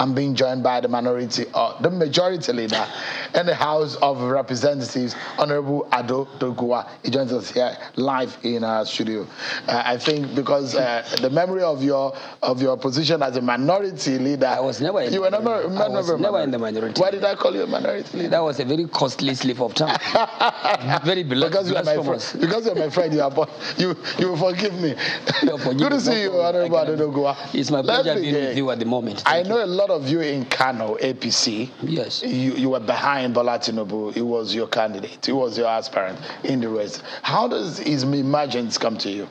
I'm being joined by the minority, or the majority leader in the House of Representatives, Honorable Ado Doguwa. He joins us here live in our studio. I think because the memory of your position as a minority leader, I was never. You were never in the minority. Why did I call you a minority leader? That was a very costly slip of tongue. Very because you're my friend. Because you're my friend, you will forgive me. Good to see you, Honorable Ado Doguwa. It's my pleasure being with you at the moment. I know a lot of you in Kano, APC. Yes. You were behind Bola Tinubu. He was your candidate. He was your aspirant in the race. How does his emergence come to you?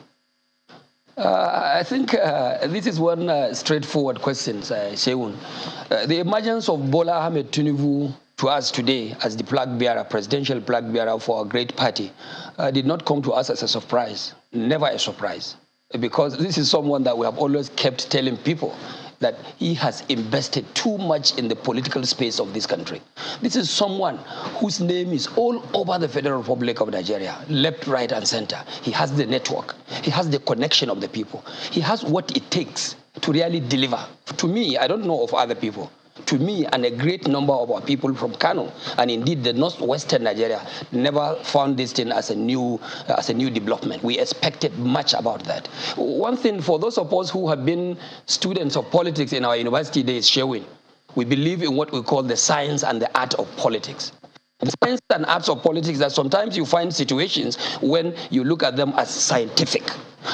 I think this is one straightforward question, Sheun. The emergence of Bola Ahmed Tinubu to us today as the flag bearer, presidential flag bearer for a great party, did not come to us as a surprise. Never a surprise. Because this is someone that we have always kept telling people that he has invested too much in the political space of this country. This is someone whose name is all over the Federal Republic of Nigeria, left, right, and center. He has the network. He has the connection of the people. He has what it takes to really deliver. To me, I don't know of other people. To me, and a great number of our people from Kano, and indeed the northwestern Nigeria, never found this thing as a new development. We expected much about that. One thing for those of us who have been students of politics in our university days, Sherwin, we believe in what we call the science and the art of politics. The science and arts of politics that sometimes you find situations when you look at them as scientific.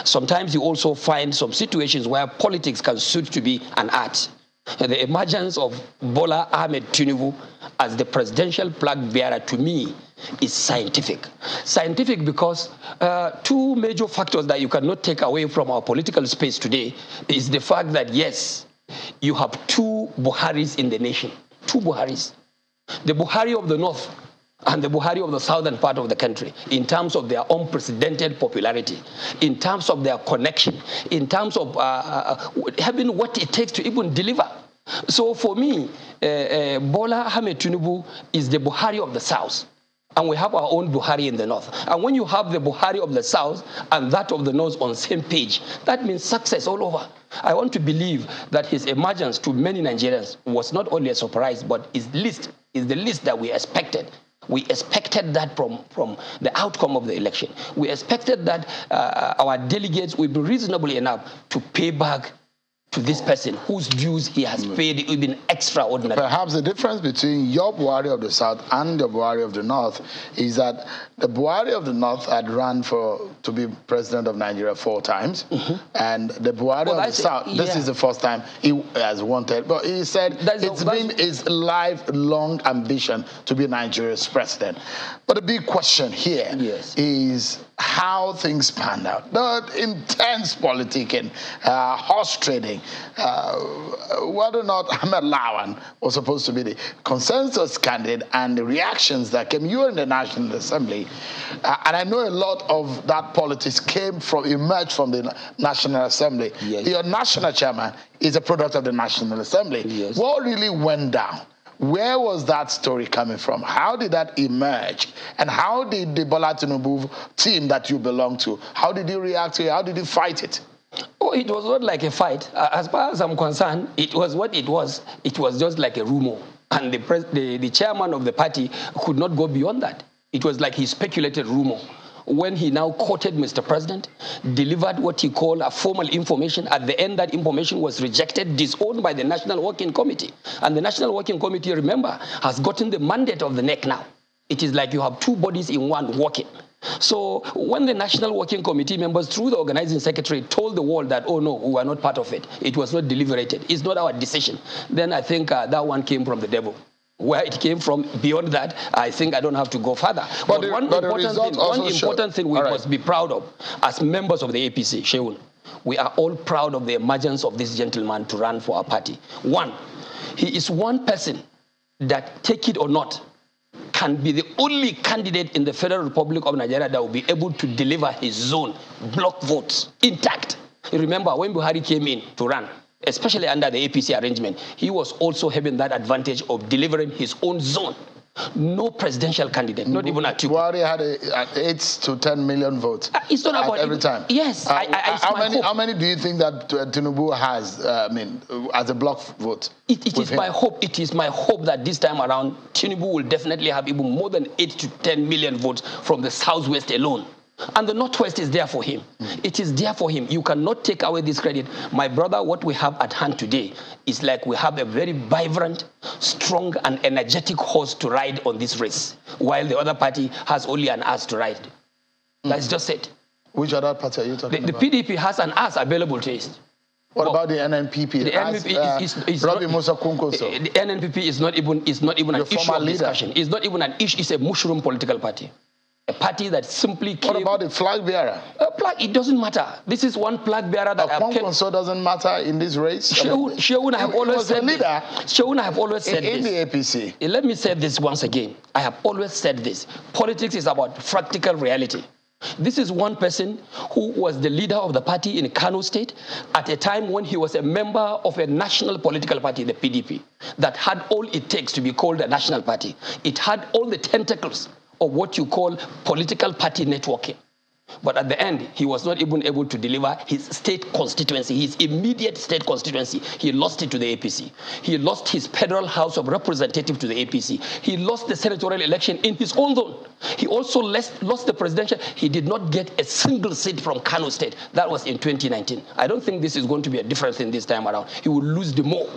Sometimes you also find some situations where politics can suit to be an art. The emergence of Bola Ahmed Tinubu as the presidential flag bearer, to me, is scientific. Scientific because two major factors that you cannot take away from our political space today is the fact that, yes, you have two Buharis in the nation. Two Buharis. The Buhari of the north and the Buhari of the southern part of the country, in terms of their unprecedented popularity, in terms of their connection, in terms of having what it takes to even deliver. So for me, Bola Ahmed Tinubu is the Buhari of the south. And we have our own Buhari in the north. And when you have the Buhari of the south and that of the north on the same page, that means success all over. I want to believe that his emergence to many Nigerians was not only a surprise, but is the least that we expected. We expected that from the outcome of the election. We expected that our delegates will be reasonable enough to pay back to this person whose dues he has paid even extraordinary. Perhaps the difference between your Buhari of the South and the Buhari of the North is that the Buhari of the North had run to be president of Nigeria 4 times, and the Buhari of the South, this is the first time he has wanted, but he said it's been his lifelong ambition to be Nigeria's president. But the big question here is how things panned out. The intense politicking, horse trading, whether or not Ahmed Lawan was supposed to be the consensus candidate, and the reactions that came. You were in the National Assembly, and I know a lot of that politics emerged from the National Assembly. Yes. Your national chairman is a product of the National Assembly. Yes. What really went down? Where was that story coming from? How did that emerge? And how did the Bola Tinubu team that you belong to, how did you react to it? How did you fight it? Oh, it was not like a fight. As far as I'm concerned, it was what it was. It was just like a rumor. And the chairman of the party could not go beyond that. It was like he speculated rumor. When he now quoted Mr. President, delivered what he called a formal information. At the end, that information was rejected, disowned by the National Working Committee. And the National Working Committee, remember, has gotten the mandate of the NEC now. It is like you have two bodies in one working. So when the National Working Committee members, through the organizing secretary, told the world that, oh no, we are not part of it, it was not deliberated, it's not our decision, then I think that one came from the devil. Where it came from, beyond that, I think I don't have to go further. But one important thing we must be proud of as members of the APC, Sheun, we are all proud of the emergence of this gentleman to run for our party. One, he is one person that, take it or not, can be the only candidate in the Federal Republic of Nigeria that will be able to deliver his zone, block votes, intact. You remember when Buhari came in to run, especially under the APC arrangement, he was also having that advantage of delivering his own zone. No presidential candidate, not even Atiku. Buhari had 8 to 10 million votes. It's not about every time. Yes. How many do you think that Tinubu has? As a block vote? It is my hope. It is my hope that this time around, Tinubu will definitely have even more than 8 to 10 million votes from the southwest alone. And the northwest is there for him. It is there for him. You cannot take away this credit. My brother, what we have at hand today is like we have a very vibrant, strong, and energetic horse to ride on this race, while the other party has only an ass to ride. That's just it. Which other party are you talking about? The PDP has an ass available to it. What about the NNPP? The NNPP is Robbie Musa Kunkoso. The NNPP is not even an issue of discussion. It's not even an issue. It's a mushroom political party. A party that simply came... What about the flag bearer? It doesn't matter. This is one flag bearer that Kunkoso doesn't matter in this race? Sheun, I have always said this. Sheun, I have always said this. In the APC. Let me say this once again. I have always said this. Politics is about practical reality. This is one person who was the leader of the party in Kano State at a time when he was a member of a national political party, the PDP, that had all it takes to be called a national party. It had all the tentacles of what you call political party networking. But at the end, he was not even able to deliver his state constituency, his immediate state constituency. He lost it to the APC. He lost his federal House of Representatives to the APC. He lost the senatorial election in his own zone. He also lost the presidential. He did not get a single seat from Kano State. That was in 2019. I don't think this is going to be a different thing this time around. He will lose the more,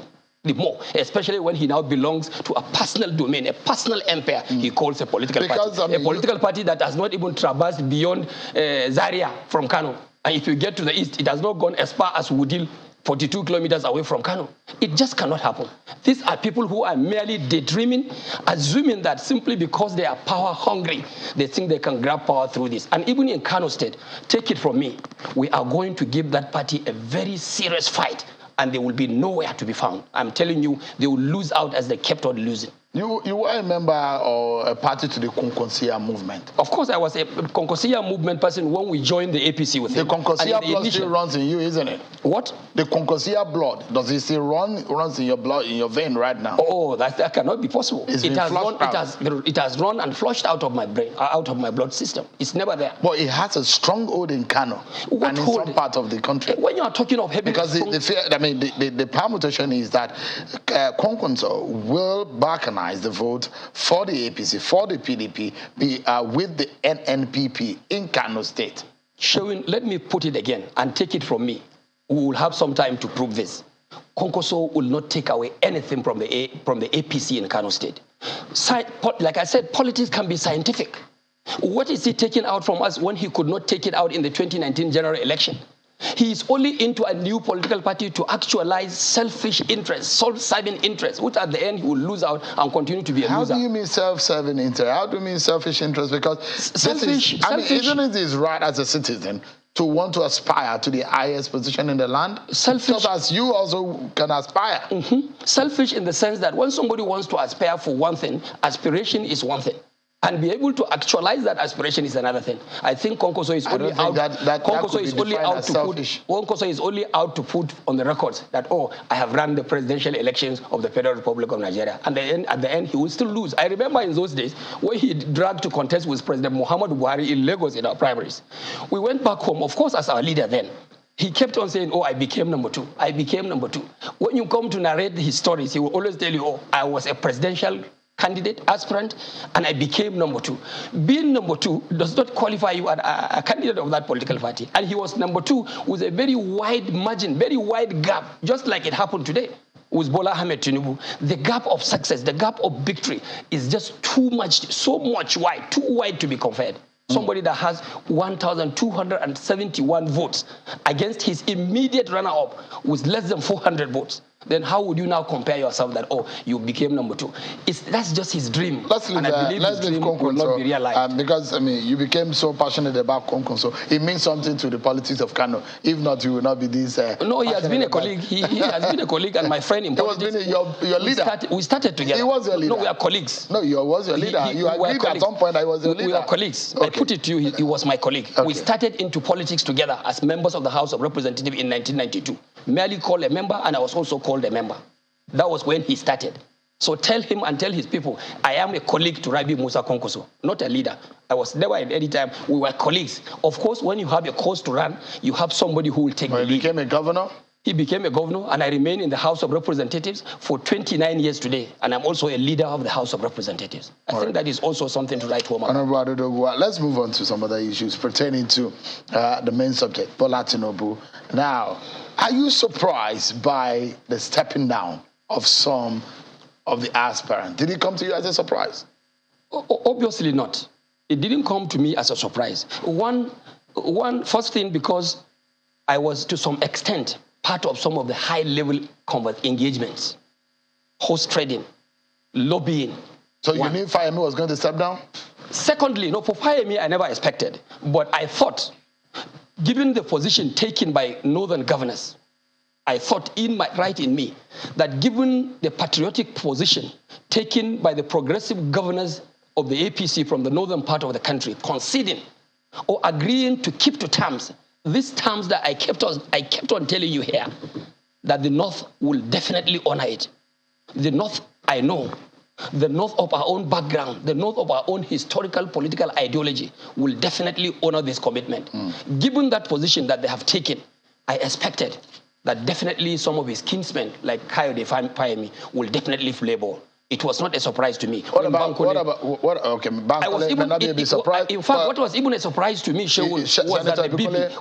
especially when he now belongs to a personal domain, a personal empire he calls a political party. A political party that has not even traversed beyond Zaria from Kano. And if you get to the east, it has not gone as far as Wudil, 42 kilometers away from Kano. It just cannot happen. These are people who are merely daydreaming, assuming that simply because they are power hungry, they think they can grab power through this. And even in Kano State, take it from me, we are going to give that party a very serious fight, and they will be nowhere to be found. I'm telling you, they will lose out as they kept on losing. You were a member or a party to the Konkosia movement? Of course, I was a Konkosia movement person when we joined the APC with him. The Konkosia blood still runs in you, isn't it? What? The Konkosia blood, does it still runs in your blood, in your vein right now? Oh, that cannot be possible. It has run and flushed out of my brain, out of my blood system. It's never there. But it has a strong hold in Kano and in some part of the country. When you are talking of having because the permutation is that Konkoso will balkanize the vote for the APC, for the PDP, with the NNPP in Kano State. Showing, let me put it again and take it from me. We will have some time to prove this. Konkoso will not take away anything from the APC in Kano State. Like I said, politics can be scientific. What is he taking out from us when he could not take it out in the 2019 general election? He is only into a new political party to actualize selfish interests, self-serving interests, which at the end he will lose out and continue to be a loser. How do you mean self-serving interest? How do you mean selfish interest? Because isn't it his right as a citizen to want to aspire to the highest position in the land? Selfish. Just as you also can aspire. Selfish in the sense that when somebody wants to aspire for one thing, aspiration is one thing. And be able to actualize that aspiration is another thing. I think Konkoso is only out. Konkoso is only out to put on the records that, oh, I have run the presidential elections of the Federal Republic of Nigeria, and at the end he will still lose. I remember in those days when he dragged to contest with President Muhammadu Buhari in Lagos in our primaries. We went back home, of course, as our leader then. He kept on saying, oh, I became number 2. I became number 2. When you come to narrate his stories, he will always tell you, oh, I was a presidential candidate, aspirant, and I became number 2. Being number 2 does not qualify you as a candidate of that political party. And he was number 2 with a very wide margin, very wide gap, just like it happened today with Bola Ahmed Tinubu. The gap of success, the gap of victory is just too much, so much wide, too wide to be compared. Somebody that has 1,271 votes against his immediate runner-up with less than 400 votes. Then how would you now compare yourself that, oh, you became number 2? That's just his dream. And I believe his dream will not be realized. Because, you became so passionate about Konkoso. It means something to the politics of Kano. If not, you will not be this... no, he has been a colleague. He has been a colleague and my friend in politics. He was your leader. We started together. He was your leader. No, we are colleagues. No, he was your leader. You agreed at some point I was your leader. We are colleagues. Okay. I put it to you, he was my colleague. Okay. We started into politics together as members of the House of Representatives in 1992. Merely called a member, and I was also called a member. That was when he started. So tell him and tell his people, I am a colleague to Rabi Musa Konkoso, not a leader. I was never at any time. We were colleagues. Of course, when you have a cause to run, you have somebody who will take the lead. He became a governor? He became a governor, and I remain in the House of Representatives for 29 years today. And I'm also a leader of the House of Representatives. I think that is also something to write home about. Honorable Doguwa, let's move on to some other issues pertaining to the main subject, Bola Tinubu. Now, are you surprised by the stepping down of some of the aspirants? Did it come to you as a surprise? Obviously not. It didn't come to me as a surprise. First thing, because I was to some extent part of some of the high-level engagements, horse trading, lobbying. So you knew Fayemi was going to step down? Secondly, no, for Fayemi, I never expected. But I thought, given the position taken by northern governors, I thought right in me that given the patriotic position taken by the progressive governors of the APC from the northern part of the country, conceding or agreeing to keep to terms, these terms that I kept on telling you here, that the North will definitely honor it. The North, I know, the North of our own background, the North of our own historical political ideology will definitely honor this commitment. Given that position that they have taken, I expected that definitely some of his kinsmen, like Kayode Fayemi, will definitely play ball. It was not a surprise to me. Okay, Bankole may not be a surprise. In fact, what was even a surprise to me, Shehu,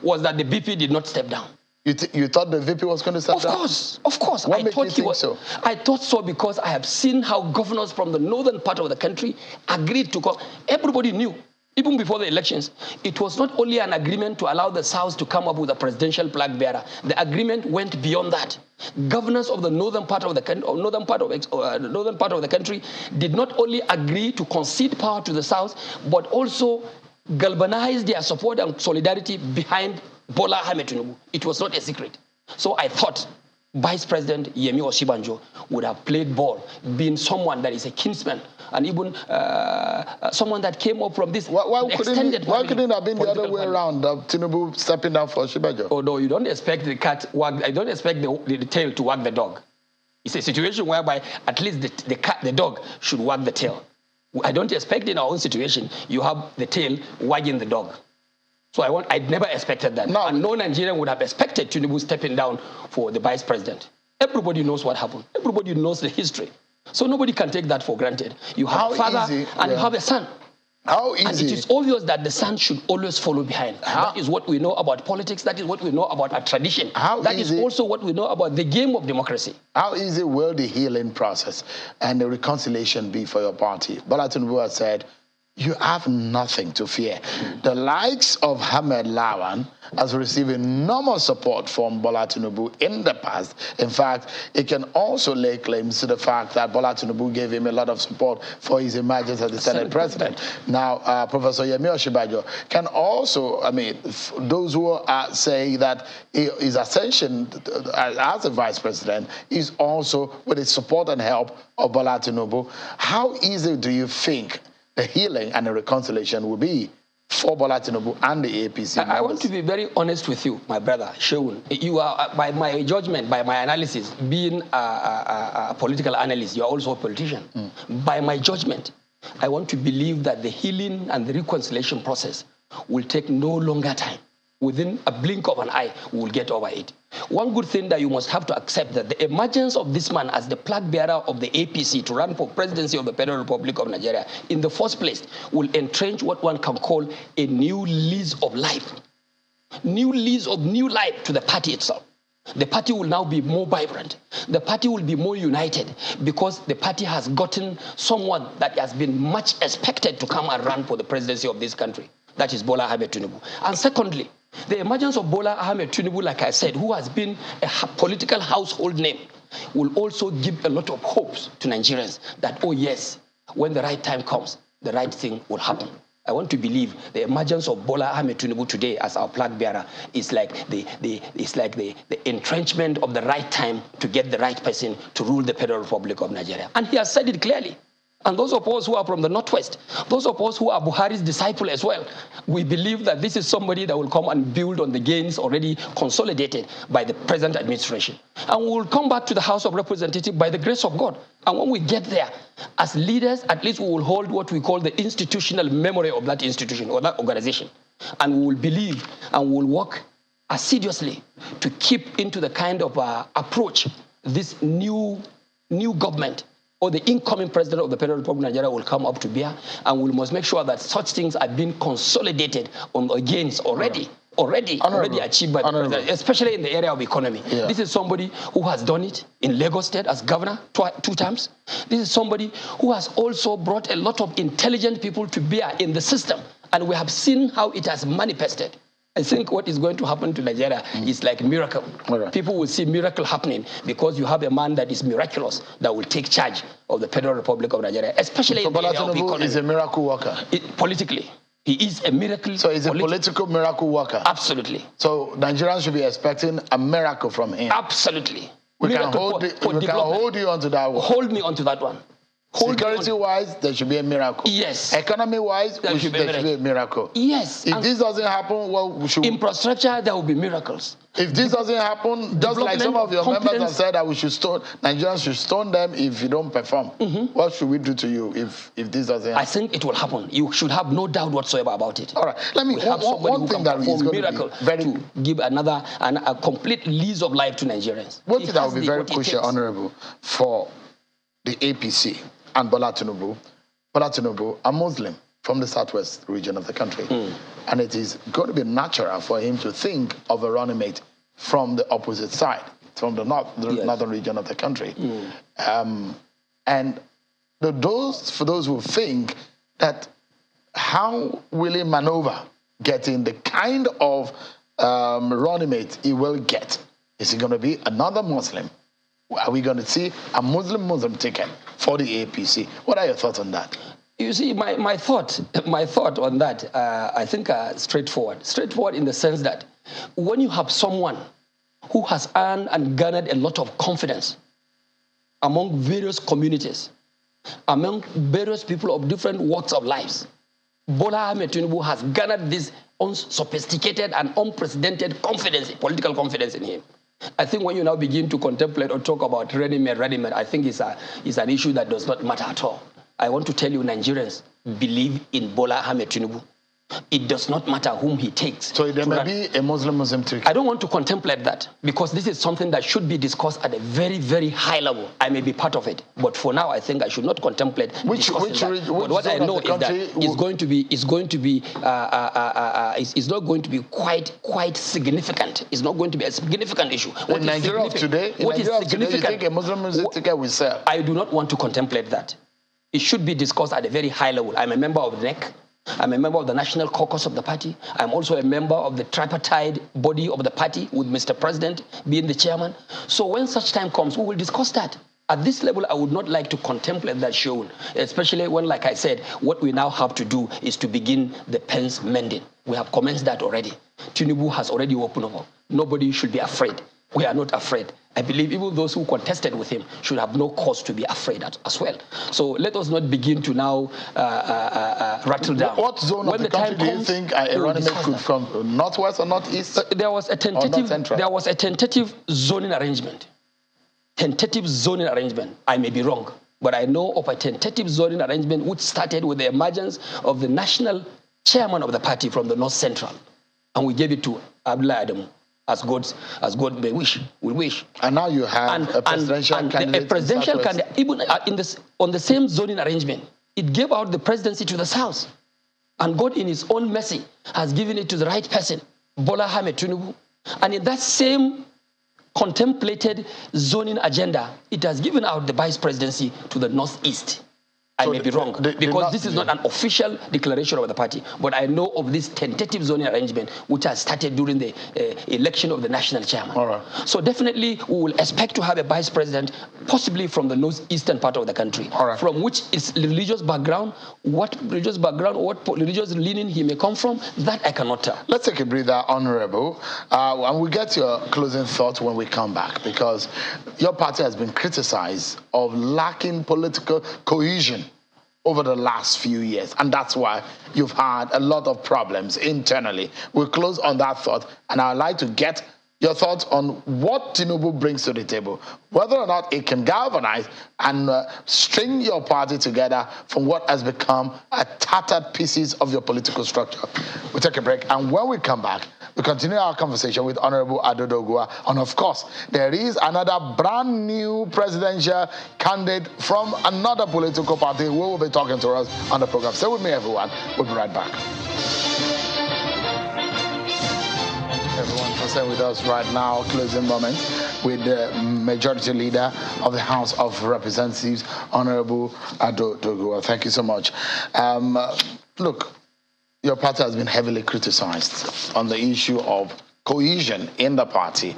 was that the BP did not step down. You thought the VP was going to step down? Of course. What made you think so? I thought so because I have seen how governors from the northern part of the country agreed to come. Everybody knew. Even before the elections, it was not only an agreement to allow the South to come up with a presidential flag bearer. The agreement went beyond that. Governors of the northern part of the country did not only agree to concede power to the South, but also galvanize their support and solidarity behind Bola Ahmed Tinubu. It was not a secret. So I thought Vice President Yemi Osinbajo would have played ball, being someone that is a kinsman, and even someone that came up from this extended family. Why couldn't it have been the other way around, Tinubu stepping down for Osinbajo? Oh, no, you don't expect the don't expect the tail to wag the dog. It's a situation whereby at least the dog should wag the tail. I don't expect in our own situation, you have the tail wagging the dog. So I never expected that. No. And no Nigerian would have expected Tinubu stepping down for the vice president. Everybody knows what happened. Everybody knows the history. So nobody can take that for granted. You have a father and you have a son. How easy? And it is obvious that the son should always follow behind. That is what we know about politics. That is what we know about our tradition. That is also what we know about the game of democracy. How easy will the healing process and the reconciliation be for your party? Bola Tinubu has said, you have nothing to fear. The likes of Ahmed Lawan has received enormous support from Bola Tinubu in the past. In fact, it can also lay claims to the fact that Bola Tinubu gave him a lot of support for his emergence as the Senate President. Now, Professor Yemi Osinbajo can also, those who are saying that his ascension as a Vice President is also with the support and help of Bola Tinubu. How easy do you think the healing and the reconciliation will be for Bola Tinubu and the APC members? I want to be very honest with you, my brother, Sheun. You are, by my judgment, by my analysis, being a political analyst, you are also a politician. By my judgment, I want to believe that the healing and the reconciliation process will take no longer time. Within a blink of an eye, we will get over it. One good thing that you must have to accept that the emergence of this man as the flag bearer of the APC to run for presidency of the Federal Republic of Nigeria in the first place will entrench what one can call a new lease of life. New lease of new life to the party itself. The party will now be more vibrant. The party will be more united because the party has gotten someone that has been much expected to come and run for the presidency of this country. That is Bola Ahmed Tinubu. And secondly, the emergence of Bola Ahmed Tinubu, like I said, who has been a political household name, will also give a lot of hopes to Nigerians that, oh yes, when the right time comes, the right thing will happen. I want to believe the emergence of Bola Ahmed Tinubu today as our flag bearer is like the entrenchment of the right time to get the right person to rule the Federal Republic of Nigeria. And he has said it clearly. And those of us who are from the Northwest, those of us who are Buhari's disciple as well, we believe that this is somebody that will come and build on the gains already consolidated by the present administration. And we will come back to the House of Representatives by the grace of God. And when we get there, as leaders, at least we will hold what we call the institutional memory of that institution or that organization. And we will believe and we will work assiduously to keep into the kind of approach this new government or the incoming president of the Federal Republic of Nigeria will come up to bear, and we must make sure that such things are being consolidated on the gains already achieved by the president, especially in the area of economy. Yeah. This is somebody who has done it in Lagos State as governor two times. This is somebody who has also brought a lot of intelligent people to bear in the system, and we have seen how it has manifested. I think what is going to happen to Nigeria is like a miracle. Right. People will see miracle happening because you have a man that is miraculous that will take charge of the Federal Republic of Nigeria, especially in the area of economy. Is a miracle worker. Politically, he is a miracle. So he's a political miracle worker. Absolutely. So Nigerians should be expecting a miracle from him. Absolutely. We can hold you onto that one. Hold me onto that one. Security-wise, there should be a miracle. Yes. Economy-wise, there should be a miracle. Yes. If this doesn't happen, well, we should... Infrastructure, there will be miracles. If this doesn't happen, just like some of your members have said that we should stone, Nigerians should stone them if you don't perform. What should we do to you if this doesn't happen? I think it will happen. You should have no doubt whatsoever about it. All right. Let me... One thing that is going to give a complete lease of life to Nigerians. One thing that will be very crucial, Honorable, for the APC and Bola Tinubu, a Muslim from the southwest region of the country. And it is going to be natural for him to think of a running mate from the opposite side, from the northern region of the country. And for those who think that how will he maneuver getting the kind of running mate he will get? Is he going to be another Muslim? Are we going to see a Muslim ticket for the APC? What are your thoughts on that? You see, my thought on that, I think straightforward. Straightforward in the sense that when you have someone who has earned and garnered a lot of confidence among various communities, among various people of different walks of lives, Bola Tinubu has garnered this unsophisticated and unprecedented confidence, political confidence in him. I think when you now begin to contemplate or talk about ready-made, I think it's an issue that does not matter at all. I want to tell you, Nigerians believe in Bola Tinubu. It does not matter whom he takes. So there may be a Muslim trick. I don't want to contemplate that because this is something that should be discussed at a very, very high level. I may be part of it, but for now, I think I should not contemplate that. But what I know is that it's not going to be quite significant. It's not going to be a significant issue. In Nigeria today, you think a Muslim ticket will sell? I do not want to contemplate that. It should be discussed at a very high level. I'm a member of the NEC. I'm a member of the National Caucus of the party. I'm also a member of the tripartite body of the party with Mr. President being the chairman. So when such time comes, we will discuss that. At this level, I would not like to contemplate that shown, especially when, like I said, what we now have to do is to begin the pens mending. We have commenced that already. Tinubu has already opened up. Nobody should be afraid. We are not afraid. I believe even those who contested with him should have no cause to be afraid as well. So let us not begin to now rattle down. What zone of the country do you think a running mate could come? Northwest or northeast? There was a tentative zoning arrangement. Tentative zoning arrangement. I may be wrong, but I know of a tentative zoning arrangement which started with the emergence of the national chairman of the party from the North Central, and we gave it to Abdullah Adamu. As God may wish, will wish. And now you have a presidential candidate. A presidential candidate, even on the same zoning arrangement, it gave out the presidency to the South. And God, in his own mercy, has given it to the right person, Bola Tinubu. And in that same contemplated zoning agenda, it has given out the vice presidency to the Northeast. I may be wrong, because this is not an official declaration of the party, but I know of this tentative zoning arrangement which has started during the election of the national chairman. All right. So definitely we will expect to have a vice president, possibly from the northeastern part of the country, from which is religious background, what religious leaning he may come from, that I cannot tell. Let's take a breather, Honorable, and we'll get your closing thoughts when we come back, because your party has been criticized of lacking political cohesion over the last few years. And that's why you've had a lot of problems internally. We'll close on that thought, and I'd like to get your thoughts on what Tinubu brings to the table, whether or not it can galvanize and string your party together from what has become a tattered pieces of your political structure. We'll take a break, and when we come back, we continue our conversation with Honorable Doguwa. And of course, there is another brand new presidential candidate from another political party who will be talking to us on the program. Stay with me, everyone. We'll be right back. Everyone for staying with us right now. Closing moment with the majority leader of the House of Representatives, Honorable Doguwa. Thank you so much. Look, your party has been heavily criticized on the issue of cohesion in the party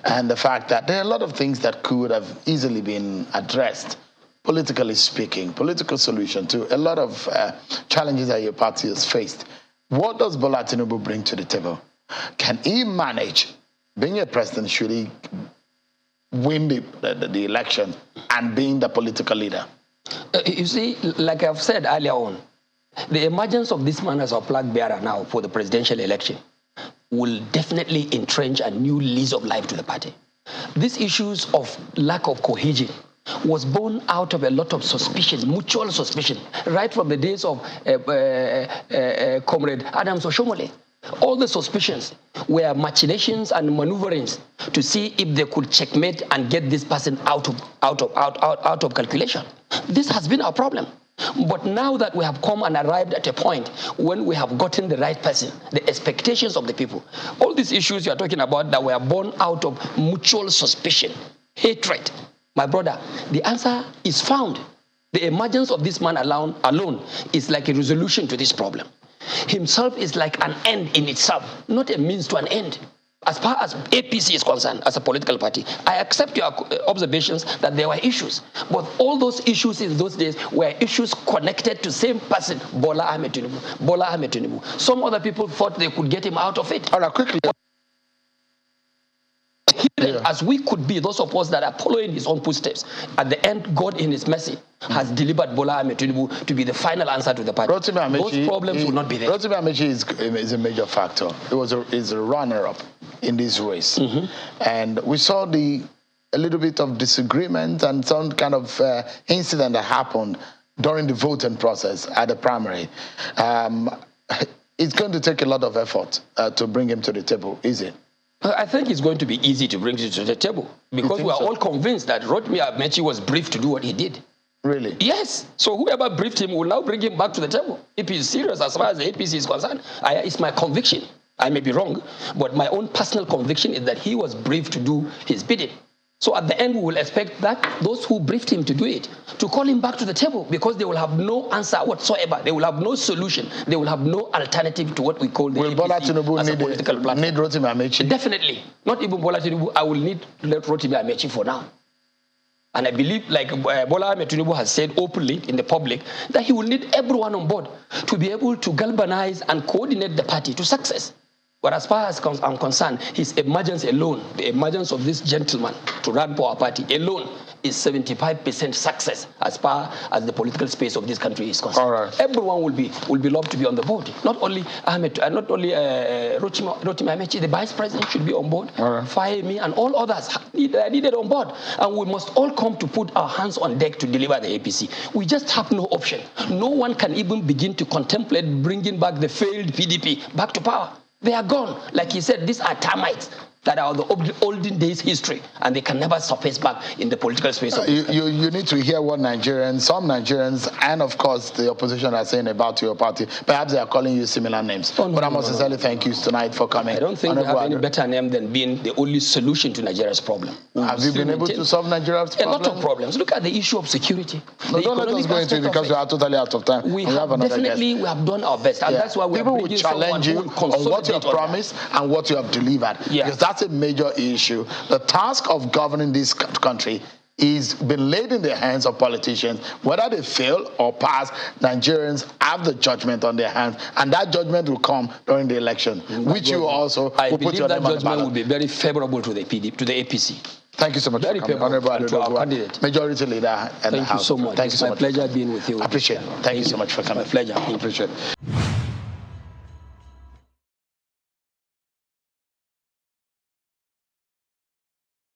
and the fact that there are a lot of things that could have easily been addressed, politically speaking, political solution to a lot of challenges that your party has faced. What does Bola Tinubu bring to the table? Can he manage being a president? Should he win the election and being the political leader? You see, like I've said earlier on, the emergence of this man as our flag bearer now for the presidential election will definitely entrench a new lease of life to the party. These issues of lack of cohesion was born out of a lot of suspicion, mutual suspicion, right from the days of Comrade Adams Oshomole. All the suspicions were machinations and maneuverings to see if they could checkmate and get this person out of calculation. This has been our problem. But now that we have come and arrived at a point when we have gotten the right person, the expectations of the people, all these issues you are talking about that were born out of mutual suspicion, hatred, my brother, the answer is found. The emergence of this man alone is like a resolution to this problem. Himself is like an end in itself, not a means to an end. As far as APC is concerned, as a political party, I accept your observations that there were issues. But all those issues in those days were issues connected to the same person, Bola Ahmed Tinubu. Some other people thought they could get him out of it. All right, quickly. As we could be, those of us that are following his own footsteps, at the end, God in his mercy has delivered Bola Ahmed Tinubu to be the final answer to the party. Those problems will not be there. Rotimi Amechi is a major factor. Is a runner-up in this race. And we saw a little bit of disagreement and some kind of incident that happened during the voting process at the primary. It's going to take a lot of effort to bring him to the table, is it? I think it's going to be easy to bring it to the table because we are all convinced that Rotimi Amechi was briefed to do what he did. Really? Yes. So whoever briefed him will now bring him back to the table. If he's serious as far as the APC is concerned, it's my conviction. I may be wrong, but my own personal conviction is that he was briefed to do his bidding. So at the end, we will expect that those who briefed him to do it, to call him back to the table because they will have no answer whatsoever. They will have no solution. They will have no alternative to what we call the APC Bola Tinubu as a political platform. Need Rotimi Amechi? Definitely. Not even Bola Tinubu. I will need Rotimi Amechi for now. And I believe, like Bola Ahmed Tinubu has said openly in the public, that he will need everyone on board to be able to galvanize and coordinate the party to success. But as far as I'm concerned, his emergence alone, the emergence of this gentleman to run for our party alone, is 75% success as far as the political space of this country is concerned. All right. Everyone will be loved to be on the board. Not only Rotimi Amechi, the vice president should be on board. Right. Fahimi and all others needed on board. And we must all come to put our hands on deck to deliver the APC. We just have no option. No one can even begin to contemplate bringing back the failed PDP back to power. They are gone. Like he said, these are termites that are the olden days history, and they can never surface back in the political space. You need to hear what some Nigerians, and of course the opposition are saying about your party. Perhaps they are calling you similar names. But I must sincerely thank you tonight for coming. I don't think we have any better name than being the only solution to Nigeria's problem. Have you been able to solve Nigeria's problem? A lot of problems. Look at the issue of security. No, don't let us go into it because we are totally out of time. We have done our best, and that's why we people will challenge you on what you have promised and what you have delivered. Because that's a major issue. The task of governing this country is been laid in the hands of politicians. Whether they fail or pass, Nigerians have the judgment on their hands, and that judgment will come during the election, which you also will put your name on the ballot. I believe that judgment will be very favorable to the APC. Thank you so much Very for coming. favorable Honorable to our Doguwa, candidate. Majority Leader and the Thank you House. so much. Thank you It's so my much. pleasure being with you. I appreciate it. Thank you so much for coming. My pleasure. I appreciate it.